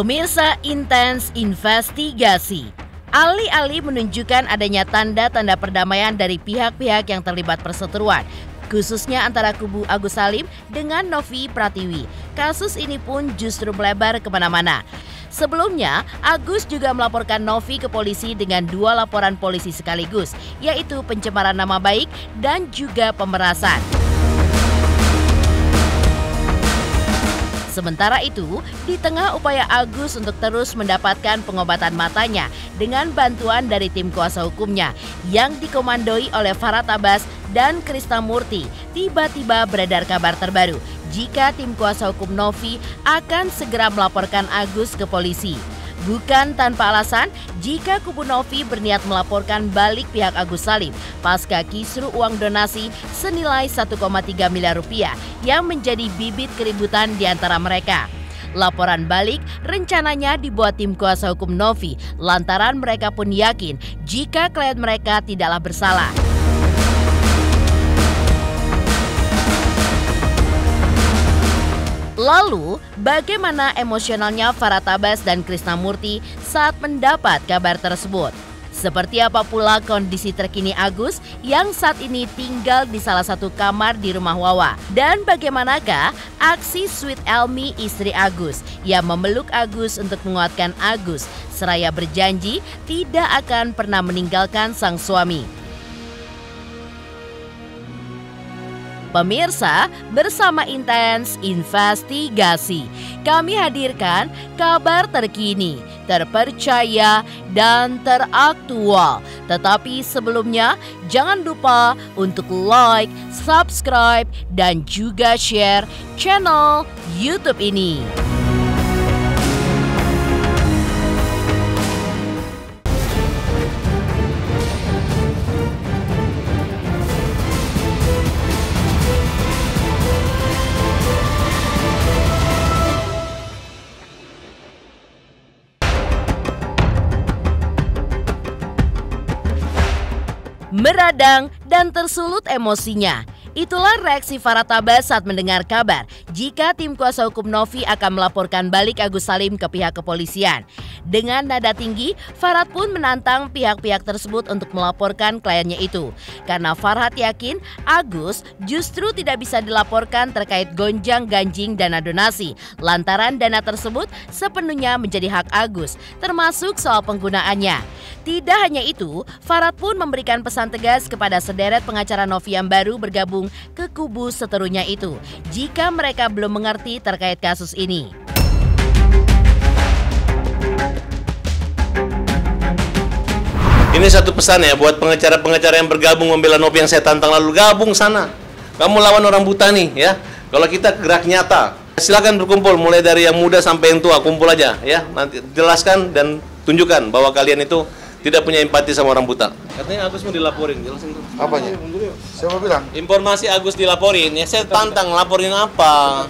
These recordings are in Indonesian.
Pemirsa, intens investigasi. Alih-alih menunjukkan adanya tanda-tanda perdamaian dari pihak-pihak yang terlibat perseteruan, khususnya antara kubu Agus Salim dengan Novi Pratiwi, kasus ini pun justru melebar kemana-mana. Sebelumnya, Agus juga melaporkan Novi ke polisi dengan 2 laporan polisi sekaligus, yaitu pencemaran nama baik dan juga pemerasan. Sementara itu, di tengah upaya Agus untuk terus mendapatkan pengobatan matanya dengan bantuan dari tim kuasa hukumnya yang dikomandoi oleh Farhad Abbas dan Krisnamurti, tiba-tiba beredar kabar terbaru jika tim kuasa hukum Novi akan segera melaporkan Agus ke polisi. Bukan tanpa alasan jika kubu Novi berniat melaporkan balik pihak Agus Salim pasca kisru uang donasi senilai 1,3 miliar rupiah yang menjadi bibit keributan di antara mereka. Laporan balik rencananya dibuat tim kuasa hukum Novi lantaran mereka pun yakin jika klien mereka tidaklah bersalah. Lalu, bagaimana emosionalnya Farhad Abbas dan Krisnamurti saat mendapat kabar tersebut? Seperti apa pula kondisi terkini Agus yang saat ini tinggal di salah satu kamar di rumah Wawa? Dan bagaimanakah aksi Sweet Elmi istri Agus yang memeluk Agus untuk menguatkan Agus seraya berjanji tidak akan pernah meninggalkan sang suami? Pemirsa, bersama Intens Investigasi, kami hadirkan kabar terkini, terpercaya, dan teraktual. Tetapi sebelumnya, jangan lupa untuk like, subscribe, dan juga share channel YouTube ini. Meradang dan tersulut emosinya. Itulah reaksi Farhad Abbas saat mendengar kabar jika tim kuasa hukum Novi akan melaporkan balik Agus Salim ke pihak kepolisian. Dengan nada tinggi, Farhad pun menantang pihak-pihak tersebut untuk melaporkan kliennya itu. Karena Farhad yakin Agus justru tidak bisa dilaporkan terkait gonjang-ganjing dana donasi, lantaran dana tersebut sepenuhnya menjadi hak Agus, termasuk soal penggunaannya. Tidak hanya itu, Farhad pun memberikan pesan tegas kepada sederet pengacara Novi yang baru bergabung ke kubu seterunya itu, jika mereka belum mengerti terkait kasus ini. Ini satu pesan ya buat pengacara-pengacara yang bergabung membela Novi yang saya tantang lalu, gabung sana. Kamu lawan orang buta nih ya. Kalau kita gerak nyata, silakan berkumpul mulai dari yang muda sampai yang tua, kumpul aja ya. Nanti jelaskan dan tunjukkan bahwa kalian itu tidak punya empati sama orang buta. Katanya Agus mau dilaporin, jelasin tuh. Apanya? Siapa bilang? Informasi Agus dilaporin, ya saya tantang, laporin apa?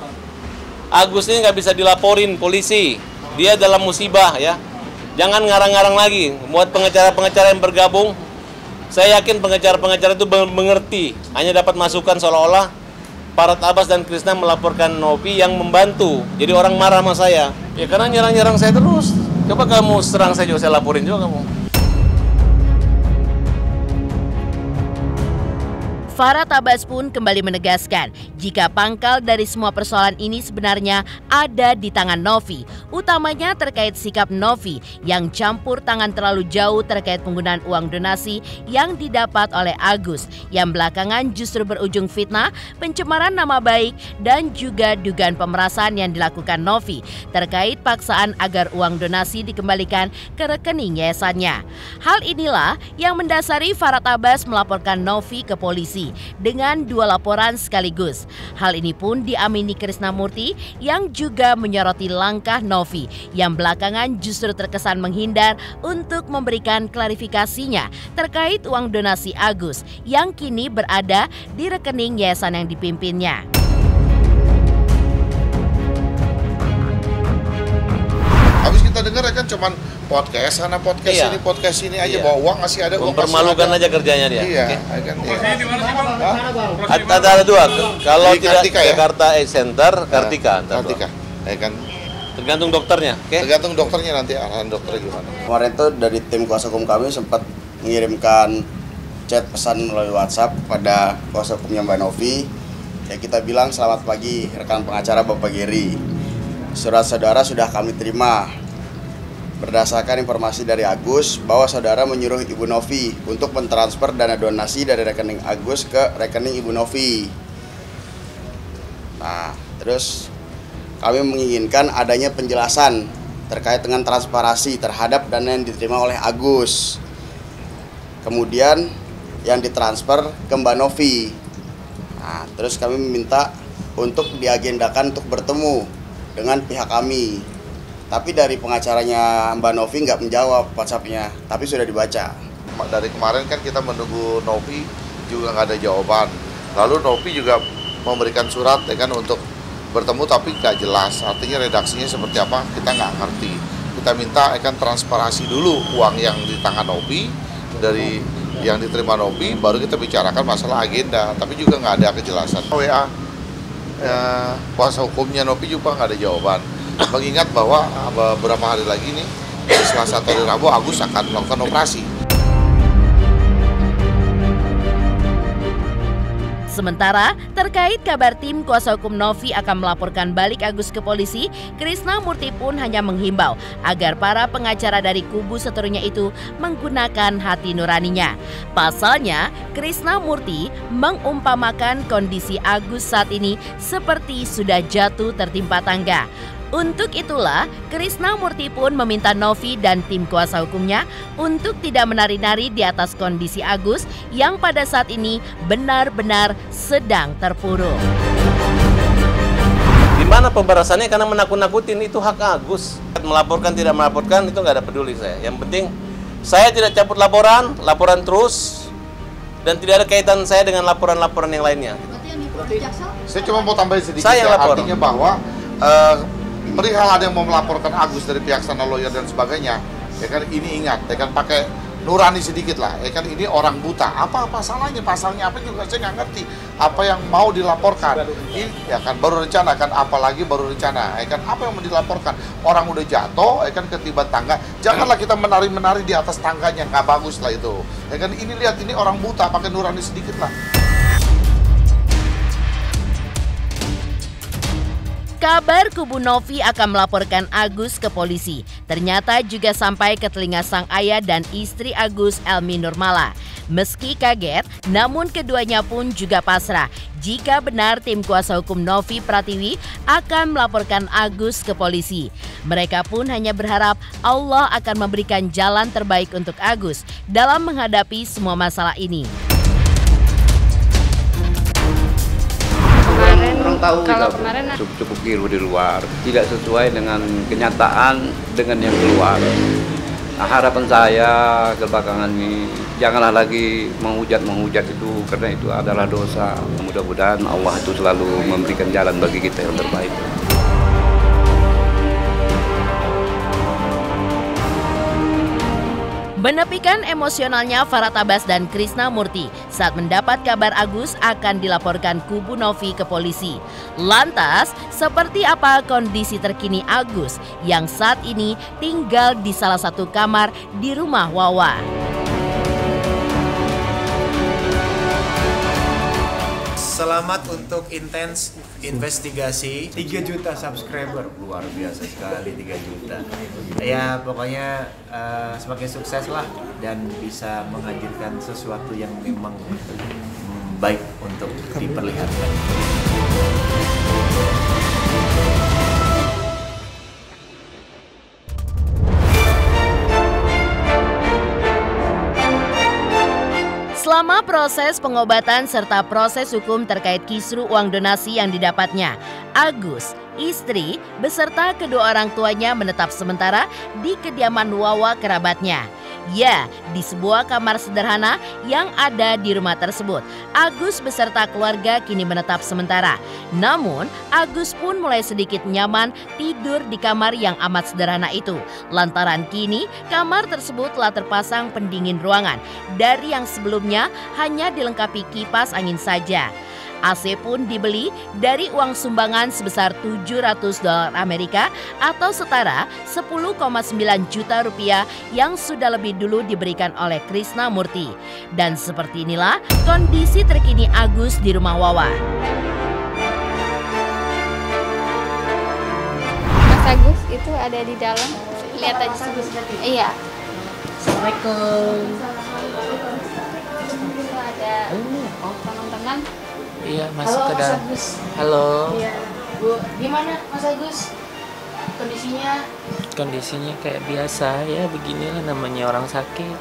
Agus ini nggak bisa dilaporin polisi, dia dalam musibah ya. Jangan ngarang-ngarang lagi, buat pengacara-pengacara yang bergabung. Saya yakin pengacara-pengacara itu mengerti, hanya dapat masukan seolah-olah Farhad Abbas dan Krisna melaporkan Novi yang membantu. Jadi orang marah sama saya, ya karena nyerang-nyerang saya terus. Coba kamu serang saya juga, saya laporin juga kamu. Farhad Abbas pun kembali menegaskan jika pangkal dari semua persoalan ini sebenarnya ada di tangan Novi, utamanya terkait sikap Novi yang campur tangan terlalu jauh terkait penggunaan uang donasi yang didapat oleh Agus, yang belakangan justru berujung fitnah, pencemaran nama baik, dan juga dugaan pemerasan yang dilakukan Novi terkait paksaan agar uang donasi dikembalikan ke rekening yayasannya. Hal inilah yang mendasari Farhad Abbas melaporkan Novi ke polisi dengan 2 laporan sekaligus. Hal ini pun diamini Krisnamurti yang juga menyoroti langkah Novi yang belakangan justru terkesan menghindar untuk memberikan klarifikasinya terkait uang donasi Agus yang kini berada di rekening yayasan yang dipimpinnya. Habis kita dengar kan cuman podcast sana podcast Iya. ini podcast ini aja, Iya. bawa uang masih ada, uang Mempermalukan masih ada. aja kerjanya dia. Iya, Oke. kan. Iya. Ada 2. Kalau Di tidak Kartika ya? Jakarta Center, Kartika. Kartika, ya kan. Tergantung dokternya, oke? Tergantung dokternya nanti arahan dokternya gimana. Kemarin tuh dari tim kuasa hukum kami sempat mengirimkan chat pesan melalui WhatsApp pada kuasa hukumnya Mbak Novi. Ya kita bilang selamat pagi rekan pengacara Bapak Geri. Surat saudara sudah kami terima. Berdasarkan informasi dari Agus bahwa saudara menyuruh Ibu Novi untuk mentransfer dana donasi dari rekening Agus ke rekening Ibu Novi. Nah, terus kami menginginkan adanya penjelasan terkait dengan transparansi terhadap dana yang diterima oleh Agus. Kemudian yang ditransfer ke Mbak Novi. Nah, terus kami meminta untuk diagendakan untuk bertemu dengan pihak kami. Tapi dari pengacaranya Mbak Novi nggak menjawab WhatsApp-nya, tapi sudah dibaca. Dari kemarin kan kita menunggu Novi juga nggak ada jawaban. Lalu Novi juga memberikan surat ya kan untuk bertemu tapi nggak jelas, artinya redaksinya seperti apa kita nggak ngerti. Kita minta akan transparansi dulu uang yang di tangan Novi, dari yang diterima Novi, baru kita bicarakan masalah agenda, tapi juga nggak ada kejelasan. WA kuasa hukumnya Novi juga nggak ada jawaban. Mengingat bahwa beberapa hari lagi nih, Selasa atau Rabu, Agus akan melakukan operasi. Sementara, terkait kabar tim kuasa hukum Novi akan melaporkan balik Agus ke polisi, Krishna Murthy pun hanya menghimbau agar para pengacara dari kubu seterunya itu menggunakan hati nuraninya. Pasalnya, Krishna Murthy mengumpamakan kondisi Agus saat ini seperti sudah jatuh tertimpa tangga. Untuk itulah, Krishna Murthy pun meminta Novi dan tim kuasa hukumnya untuk tidak menari-nari di atas kondisi Agus yang pada saat ini benar-benar sedang terpuruk. Di mana pembalasannya karena menakut-nakutin, itu hak Agus. Melaporkan tidak melaporkan itu nggak ada peduli saya. Yang penting saya tidak cabut laporan terus, dan tidak ada kaitan saya dengan laporan-laporan yang lainnya. Saya cuma mau tambahin sedikit, saya yang lapor. Artinya bahwa perihal ada yang mau melaporkan Agus dari pihak sana lawyer dan sebagainya, ya kan ini ingat, ya kan pakai nurani sedikit lah, ya kan ini orang buta, apa salahnya, pasalnya apa juga saya nggak ngerti, apa yang mau dilaporkan, ini ya kan baru rencana kan, apalagi baru rencana, ya kan apa yang mau dilaporkan, orang udah jatuh, ya kan ketiban tangga, janganlah kita menari-menari di atas tangganya, nggak bagus lah itu, ya kan ini lihat ini orang buta, pakai nurani sedikit lah. Kabar kubu Novi akan melaporkan Agus ke polisi ternyata juga sampai ke telinga sang ayah dan istri Agus, Elmi Nurmala. Meski kaget, namun keduanya pun juga pasrah jika benar tim kuasa hukum Novi Pratiwi akan melaporkan Agus ke polisi. Mereka pun hanya berharap Allah akan memberikan jalan terbaik untuk Agus dalam menghadapi semua masalah ini. Orang tahu kalau kemarin cukup keliru di luar, tidak sesuai dengan kenyataan dengan yang keluar. Nah, harapan saya ke belakangan ini janganlah lagi menghujat itu, karena itu adalah dosa. Mudah-mudahan Allah itu selalu memberikan jalan bagi kita yang terbaik. Menepikan emosionalnya Farhat Abbas dan Krishna Murthy saat mendapat kabar Agus akan dilaporkan kubu Novi ke polisi. Lantas, seperti apa kondisi terkini Agus yang saat ini tinggal di salah satu kamar di rumah Wawa? Selamat untuk intens investigasi. 3 juta subscriber, luar biasa sekali 3 juta. Ya pokoknya semakin sukses lah dan bisa menghadirkan sesuatu yang memang baik untuk diperlihatkan. Selama proses pengobatan serta proses hukum terkait kisru uang donasi yang didapatnya, Agus, istri, beserta kedua orang tuanya menetap sementara di kediaman Wawa kerabatnya. Ya, di sebuah kamar sederhana yang ada di rumah tersebut, Agus beserta keluarga kini menetap sementara. Namun, Agus pun mulai sedikit nyaman tidur di kamar yang amat sederhana itu. Lantaran kini, kamar tersebut telah terpasang pendingin ruangan dari yang sebelumnya hanya dilengkapi kipas angin saja. AC pun dibeli dari uang sumbangan sebesar $700 Amerika atau setara 10,9 juta rupiah yang sudah lebih dulu diberikan oleh Krisnamurti. Dan seperti inilah kondisi terkini Agus di rumah Wawa. Mas Agus itu ada di dalam. Lihat aja. Iya. Assalamualaikum. Itu ada teman-teman. Iya, masuk ke dalam. Halo. Iya, Bu. Gimana Mas Agus? Kondisinya kayak biasa ya, beginilah namanya orang sakit.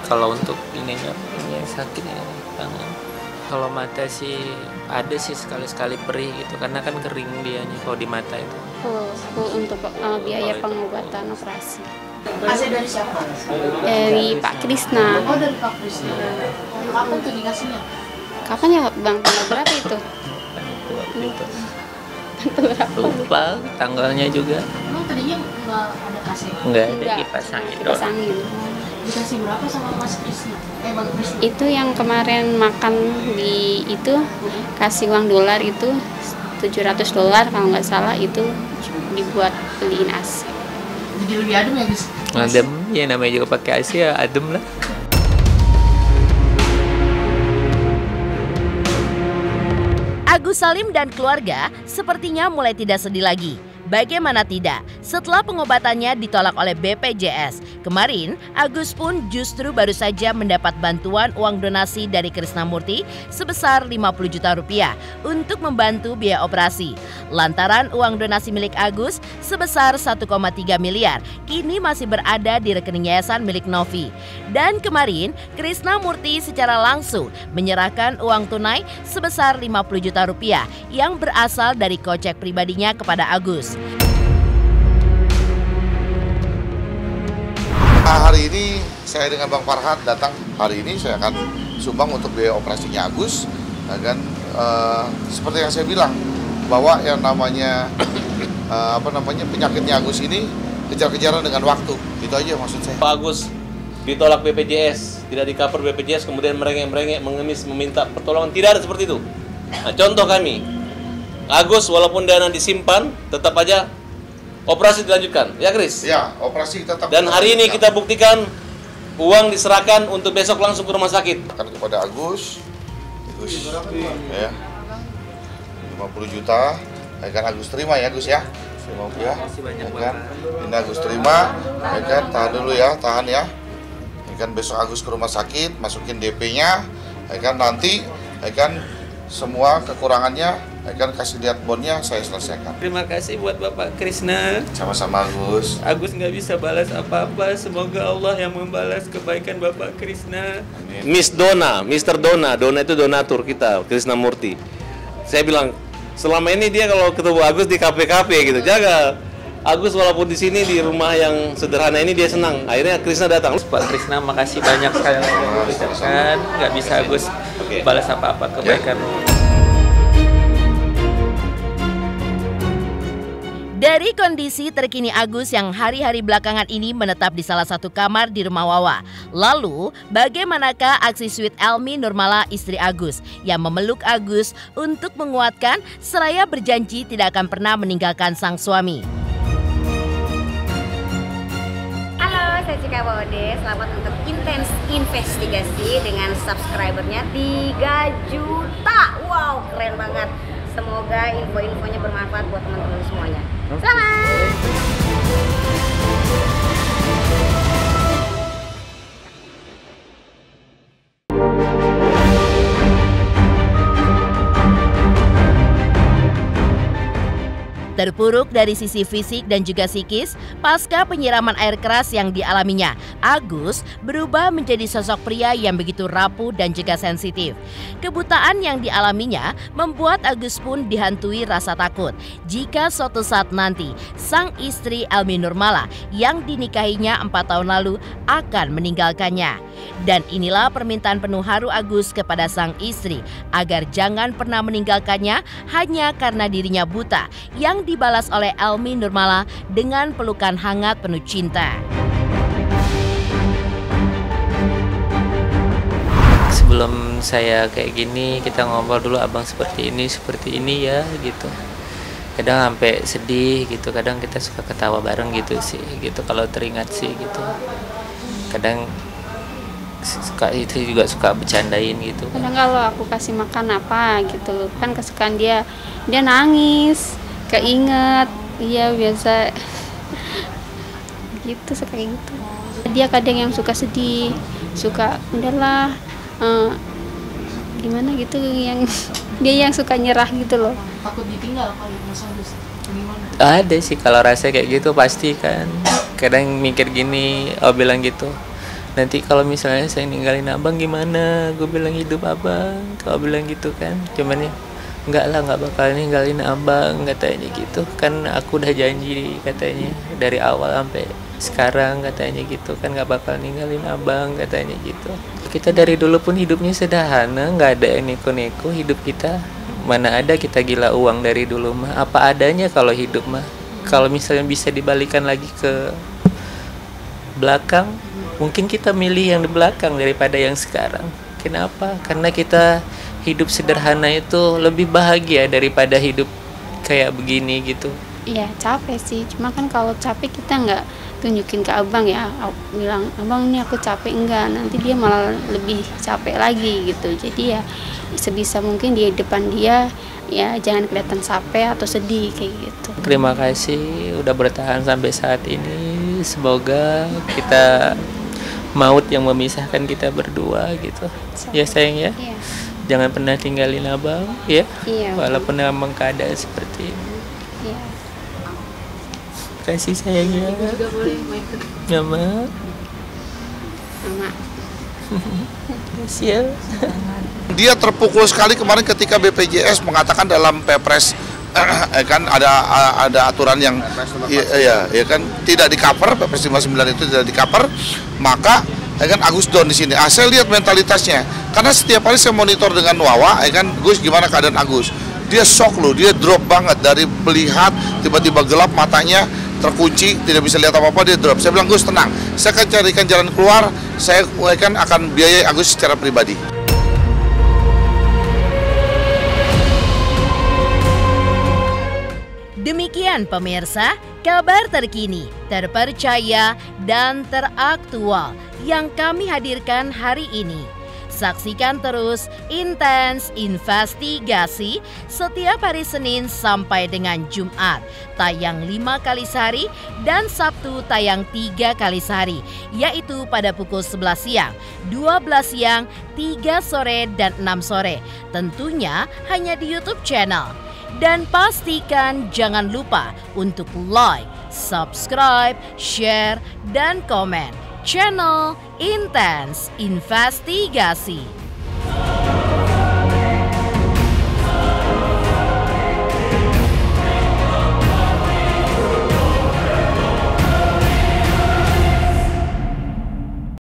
Kalau untuk ininya sakit ya tangan. Kalau mata sih ada sih sekali-sekali perih gitu, karena kan kering dianya kalau di mata itu. Untuk biaya pengobatan operasi. AC dari siapa? Dari Pak Krisna. Oh, dari Pak Krisna. Kapan tuh dikasihnya? Kapan ya Bang? Tanggal berapa itu? Lupa tanggalnya juga. Emang tadinya nggak ada kasih? Nggak ada, kipas angin. Kipas angin. Dikasih berapa sama Mas Krisna? Bang Krisna? Itu yang kemarin makan di itu kasih uang dolar itu $700 kalau nggak salah, itu dibuat beliin AC. Jadi lebih adem ya guys? Adem, ya namanya juga pakai AC ya adem lah. Agus Salim dan keluarga sepertinya mulai tidak sedih lagi. Bagaimana tidak, setelah pengobatannya ditolak oleh BPJS, kemarin Agus pun justru baru saja mendapat bantuan uang donasi dari Krisnamurti sebesar 50 juta rupiah untuk membantu biaya operasi. Lantaran uang donasi milik Agus sebesar 1,3 miliar kini masih berada di rekening yayasan milik Novi. Dan kemarin Krisnamurti secara langsung menyerahkan uang tunai sebesar 50 juta rupiah yang berasal dari kocek pribadinya kepada Agus. Hari ini saya dengan Bang Farhan datang. Hari ini saya akan sumbang untuk biaya operasinya Agus. Seperti yang saya bilang, bahwa yang namanya penyakitnya Agus ini kejar-kejaran dengan waktu. Itu aja maksud saya. Pak Agus ditolak BPJS, tidak di-cover BPJS, kemudian merengek-merengek mengemis meminta pertolongan. Tidak ada seperti itu. Nah, contoh kami, Agus walaupun dana disimpan, tetap aja operasi dilanjutkan, ya Kris? Ya, operasi tetap. Dan hari ini kita buktikan uang diserahkan untuk besok langsung ke rumah sakit. Akan kepada Agus, ya, 50 juta, kan Agus terima ya Agus ya, 50 ya, kan? Ini Agus terima, kan? Tahan dulu ya, tahan ya, kan besok Agus ke rumah sakit, masukin DP-nya, kan nanti, kan semua kekurangannya, kan kasih lihat bonnya, saya selesaikan. Terima kasih buat Bapak Krisna. Sama-sama Agus. Agus nggak bisa balas apa-apa, semoga Allah yang membalas kebaikan Bapak Krisna. Miss Dona, Mr. Dona, Dona itu donatur kita, Krisnamurti. Saya bilang, selama ini dia kalau ketemu Agus di kafe-kafe gitu, jaga. Agus walaupun di sini di rumah yang sederhana ini dia senang. Akhirnya Krisna datang. Pak Krisna, makasih banyak sekali lagi yang ucapkan. Nggak bisa Agus balas apa-apa kebaikan. Dari kondisi terkini Agus yang hari-hari belakangan ini menetap di salah satu kamar di rumah Wawa. Lalu, bagaimanakah aksi sweet Elmi Nurmala istri Agus yang memeluk Agus untuk menguatkan seraya berjanji tidak akan pernah meninggalkan sang suami? Halo, saya Cika Bode. Selamat untuk Intens Investigasi dengan subscribernya 3 juta. Wow, keren banget. Semoga info-infonya bermanfaat buat teman-teman semuanya. Selamat! Terpuruk dari sisi fisik dan juga psikis, pasca penyiraman air keras yang dialaminya, Agus berubah menjadi sosok pria yang begitu rapuh dan juga sensitif. Kebutaan yang dialaminya membuat Agus pun dihantui rasa takut jika suatu saat nanti sang istri Elmi Nurmala yang dinikahinya 4 tahun lalu akan meninggalkannya. Dan inilah permintaan penuh haru Agus kepada sang istri agar jangan pernah meninggalkannya hanya karena dirinya buta, yang dibalas oleh Elmi Nurmala dengan pelukan hangat penuh cinta. Sebelum saya kayak gini, kita ngobrol dulu, abang seperti ini ya gitu. Kadang sampai sedih gitu, kadang kita suka ketawa bareng gitu sih gitu kalau teringat sih gitu. Kadang suka itu juga suka bercandain gitu. Kadang kalau aku kasih makan apa gitu kan kesukaan dia nangis, keinget, iya biasa gitu, suka kayak gitu. Dia kadang yang suka sedih, suka udahlah gimana gitu, yang dia yang suka nyerah gitu loh. Takut ditinggal kalau Mas Agus gimana? Ada sih kalau rasa kayak gitu pasti kan. Kadang mikir gini, bilang gitu. Nanti kalau misalnya saya ninggalin abang gimana? Gue bilang hidup abang. Kalau bilang gitu kan, cuman ya enggak lah, nggak bakal ninggalin abang katanya gitu. Kan aku udah janji katanya dari awal sampai sekarang katanya gitu kan, nggak bakal ninggalin abang katanya gitu. Kita dari dulu pun hidupnya sederhana, nggak ada neko-neko hidup kita. Mana ada kita gila uang dari dulu mah, apa adanya kalau hidup mah. Kalau misalnya bisa dibalikan lagi ke belakang, mungkin kita milih yang di belakang daripada yang sekarang. Kenapa? Karena kita hidup sederhana itu lebih bahagia daripada hidup kayak begini gitu. Iya capek sih, cuma kan kalau capek kita nggak tunjukin ke abang ya, bilang abang ini aku capek, enggak, nanti dia malah lebih capek lagi gitu. Jadi ya sebisa mungkin di depan dia ya jangan kelihatan capek atau sedih kayak gitu. Terima kasih udah bertahan sampai saat ini. Semoga kita maut yang memisahkan kita berdua gitu. Ya sayang ya. Iya. Jangan pernah tinggalin abang ya. Iya. Walaupun memang keadaan seperti ini. Iya. Kasih sayangnya. Juga boleh mau ikut. Mama. Mama. Siap. Dia terpukul sekali kemarin ketika BPJS mengatakan dalam Perpres kan ada aturan yang ya kan tidak di cover, Perpres 59 itu tidak di cover, maka kan Agus down di sini. Saya lihat mentalitasnya, karena setiap hari saya monitor dengan Wawa, kan Gus gimana keadaan Agus? Dia shock loh, dia drop banget dari melihat tiba-tiba gelap matanya, terkunci, tidak bisa lihat apa-apa, dia drop. Saya bilang Gus tenang, saya akan carikan jalan keluar, saya akan biayai Agus secara pribadi. Demikian pemirsa, kabar terkini, terpercaya, dan teraktual yang kami hadirkan hari ini. Saksikan terus Intens Investigasi setiap hari Senin sampai dengan Jumat, tayang 5 kali sehari dan Sabtu tayang 3 kali sehari, yaitu pada pukul 11 siang, 12 siang, 3 sore, dan 6 sore. Tentunya hanya di YouTube channel. Dan pastikan jangan lupa untuk like, subscribe, share, dan komen channel Intens Investigasi.